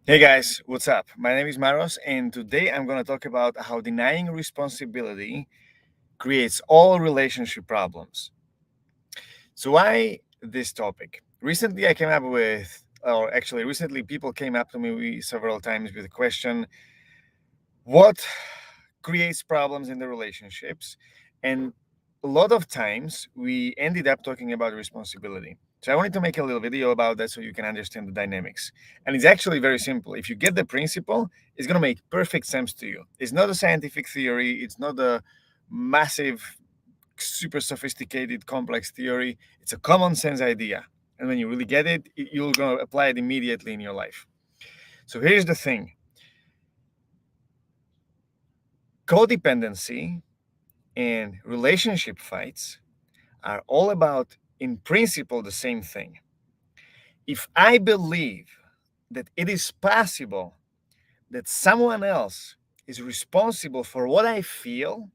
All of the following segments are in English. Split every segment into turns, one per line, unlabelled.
Hey guys, what's up? My name is Maros, and today I'm going to talk about how denying responsibility creates all relationship problems. So, why this topic? Recently, I came up with, or actually, recently, people came up to me several times with the question, what creates problems in the relationships? And a lot of times, we ended up talking about responsibility. So I wanted to make a little video about that so you can understand the dynamics. And it's actually very simple. If you get the principle, it's going to make perfect sense to you. It's not a scientific theory, it's not a massive, super sophisticated, complex theory. It's a common sense idea. And when you really get it, you're going to apply it immediately in your life. So here's the thing: codependency and relationship fights are all about, in principle, the same thing. If I believe that it is possible that someone else is responsible for what I feel,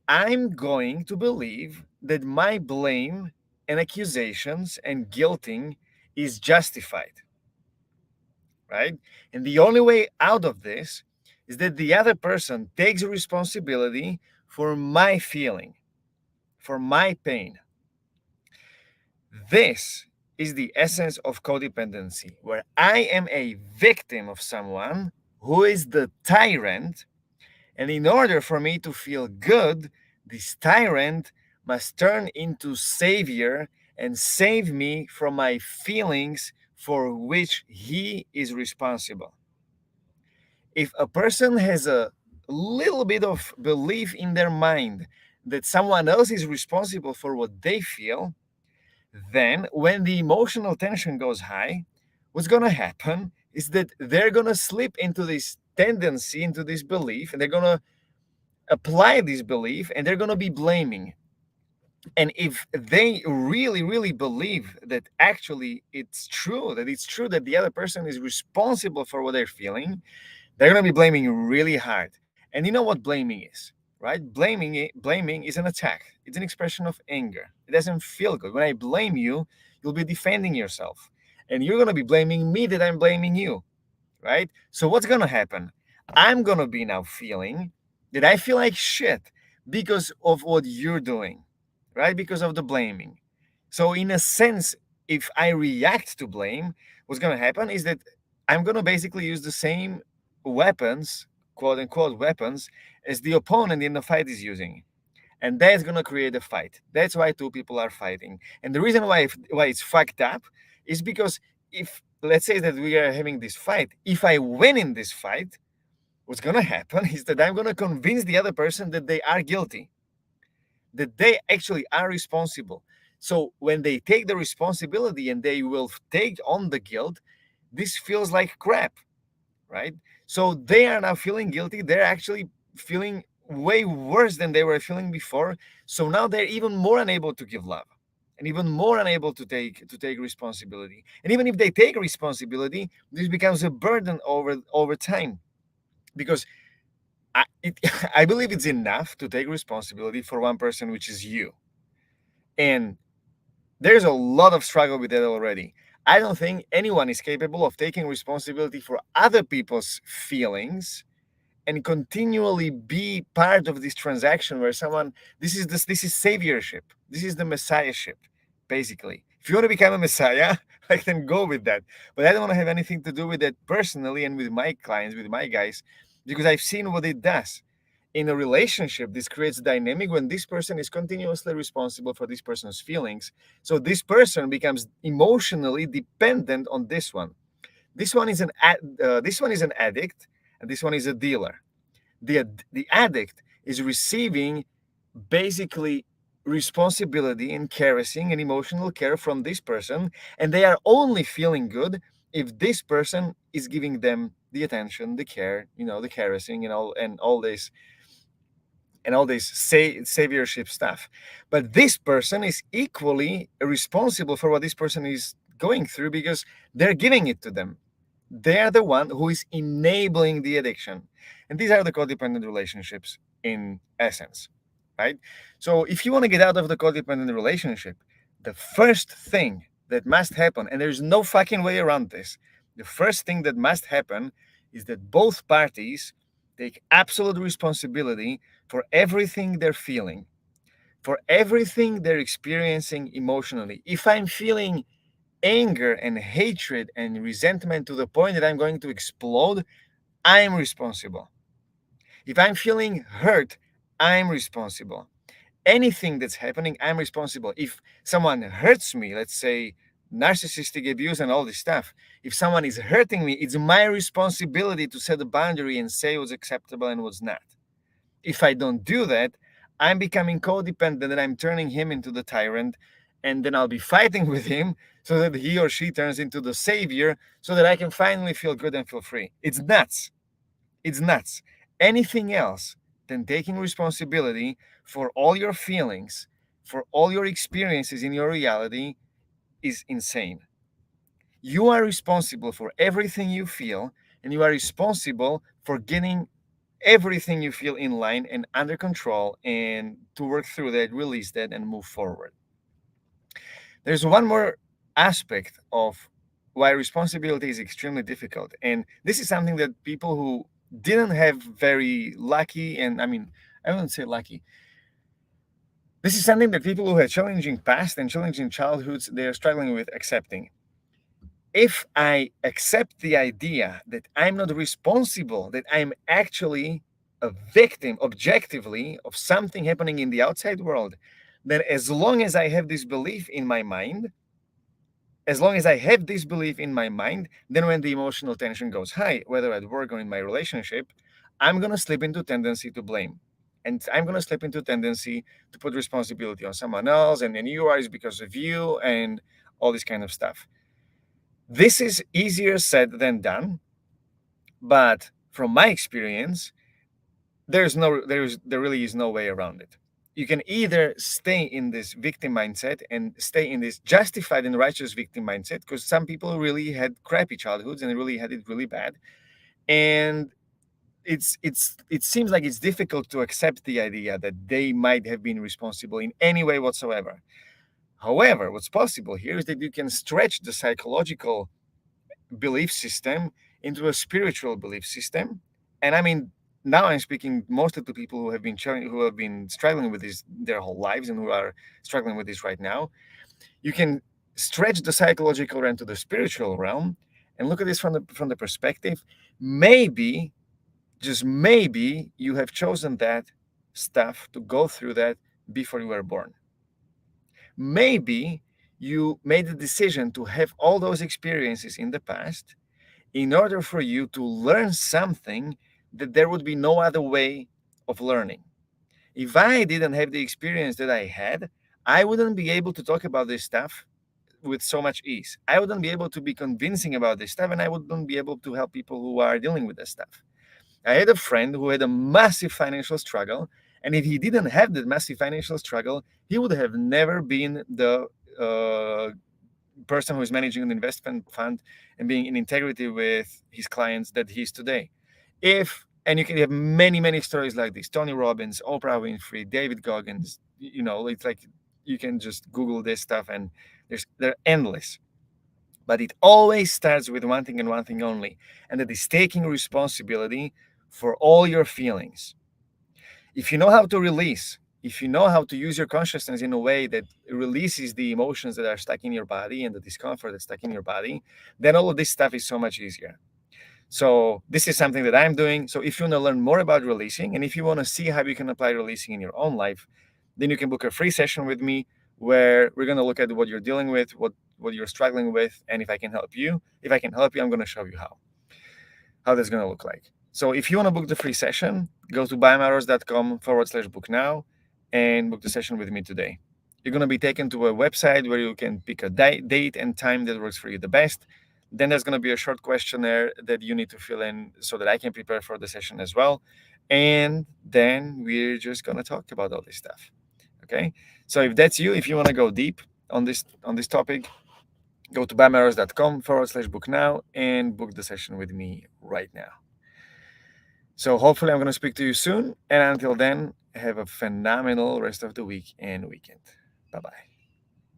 I'm going to believe that my blame and accusations and guilting is justified, right? And the only way out of this is that the other person takes responsibility for my feeling, for my pain. This is the essence of codependency, where I am a victim of someone who is the tyrant. And in order for me to feel good, this tyrant must turn into savior and save me from my feelings for which he is responsible. If a person has a little bit of belief in their mind that someone else is responsible for what they feel, then when the emotional tension goes high, what's going to happen is that they're going to slip into this tendency, into this belief, and they're going to apply this belief and they're going to be blaming. And if they really, really believe that actually it's true that the other person is responsible for what they're feeling, they're going to be blaming really hard. And you know what blaming is, right? Blaming is an attack. It's an expression of anger. It doesn't feel good. When I blame you, you'll be defending yourself. And you're going to be blaming me that I'm blaming you, right? So what's going to happen? I'm going to be now feeling that I feel like shit because of what you're doing, right? Because of the blaming. So in a sense, if I react to blame, what's going to happen is that I'm going to basically use the same weapons, quote unquote weapons, as the opponent in the fight is using. And that's going to create a fight. That's why two people are fighting. And the reason why it's fucked up is because, if let's say that we are having this fight, if I win in this fight, what's going to happen is that I'm going to convince the other person that they are guilty, that they actually are responsible. So when they take the responsibility and they will take on the guilt, this feels like crap, right? So they are now feeling guilty. They're actually feeling way worse than they were feeling before. So now they're even more unable to give love and even more unable to take responsibility. And even if they take responsibility, this becomes a burden over time, because I believe it's enough to take responsibility for one person, which is you. And there's a lot of struggle with that already. I don't think anyone is capable of taking responsibility for other people's feelings and continually be part of this transaction where someone, this is saviorship, this is the messiahship, basically. If you want to become a messiah, I can go with that, but I don't want to have anything to do with that personally and with my clients, with my guys, because I've seen what it does in a relationship. This creates a dynamic when this person is continuously responsible for this person's feelings, so this person becomes emotionally dependent on this one. This one is an addict, and this one is a dealer. The addict is receiving basically responsibility and caressing and emotional care from this person, and they are only feeling good if this person is giving them the attention, the care, the caressing, and all this saviorship stuff. But this person is equally responsible for what this person is going through, because they're giving it to them. They're the one who is enabling the addiction. And these are the codependent relationships in essence, right? So if you want to get out of the codependent relationship, the first thing that must happen, and there's no fucking way around this, The first thing that must happen is that both parties take absolute responsibility for everything they're feeling, for everything they're experiencing emotionally. If I'm feeling anger and hatred and resentment to the point that I'm going to explode, I'm responsible. If I'm feeling hurt, I'm responsible. Anything that's happening, I'm responsible. If someone hurts me, let's say narcissistic abuse and all this stuff, if someone is hurting me, it's my responsibility to set a boundary and say what's acceptable and what's not. If I don't do that, I'm becoming codependent and I'm turning him into the tyrant. And then I'll be fighting with him so that he or she turns into the savior so that I can finally feel good and feel free. It's nuts. It's nuts. Anything else than taking responsibility for all your feelings, for all your experiences in your reality is insane. You are responsible for everything you feel, and you are responsible for getting everything you feel in line and under control and to work through that, release that, and move forward. There's one more aspect of why responsibility is extremely difficult. And this is something that people who didn't have very lucky, and I mean, I wouldn't say lucky. This is something that people who had challenging past and challenging childhoods, they are struggling with accepting. If I accept the idea that I'm not responsible, that I'm actually a victim objectively of something happening in the outside world, then as long as I have this belief in my mind, as long as I have this belief in my mind, then when the emotional tension goes high, whether at work or in my relationship, I'm going to slip into tendency to blame. And I'm going to slip into tendency to put responsibility on someone else. And then you are is because of you and all this kind of stuff. This is easier said than done. But from my experience, there really is no way around it. You can either stay in this victim mindset and stay in this justified and righteous victim mindset, because some people really had crappy childhoods and really had it really bad, and it seems like it's difficult to accept the idea that they might have been responsible in any way whatsoever. However, what's possible here is that you can stretch the psychological belief system into a spiritual belief system. And I mean, now I'm speaking mostly to people who have been struggling with this their whole lives and who are struggling with this right now. You can stretch the psychological realm to the spiritual realm and look at this from the perspective. Maybe, just maybe, you have chosen that stuff to go through that before you were born. Maybe you made the decision to have all those experiences in the past in order for you to learn something that there would be no other way of learning. If I didn't have the experience that I had, I wouldn't be able to talk about this stuff with so much ease. I wouldn't be able to be convincing about this stuff, and I wouldn't be able to help people who are dealing with this stuff. I had a friend who had a massive financial struggle, and if he didn't have that massive financial struggle, he would have never been the person who is managing an investment fund and being in integrity with his clients that he is today. And you can have many stories like this: Tony Robbins, Oprah Winfrey, David Goggins. It's like you can just Google this stuff, and they're endless. But it always starts with one thing and one thing only, and that is taking responsibility for all your feelings. If you know how to release, if you know how to use your consciousness in a way that releases the emotions that are stuck in your body and the discomfort that's stuck in your body, then all of this stuff is so much easier. So this is something that I'm doing. So if you want to learn more about releasing, and if you want to see how you can apply releasing in your own life, then you can book a free session with me where we're going to look at what you're dealing with, what you're struggling with, and if I can help you. If I can help you, I'm going to show you how that's going to look like. So if you want to book the free session, go to buymatters.com/book now and book the session with me today. You're going to be taken to a website where you can pick a date and time that works for you the best. Then there's going to be a short questionnaire that you need to fill in so that I can prepare for the session as well. And then we're just going to talk about all this stuff. Okay. So if that's you, if you want to go deep on this topic, go to buymatters.com/book now and book the session with me right now. So hopefully I'm going to speak to you soon. And until then, have a phenomenal rest of the week and weekend. Bye-bye.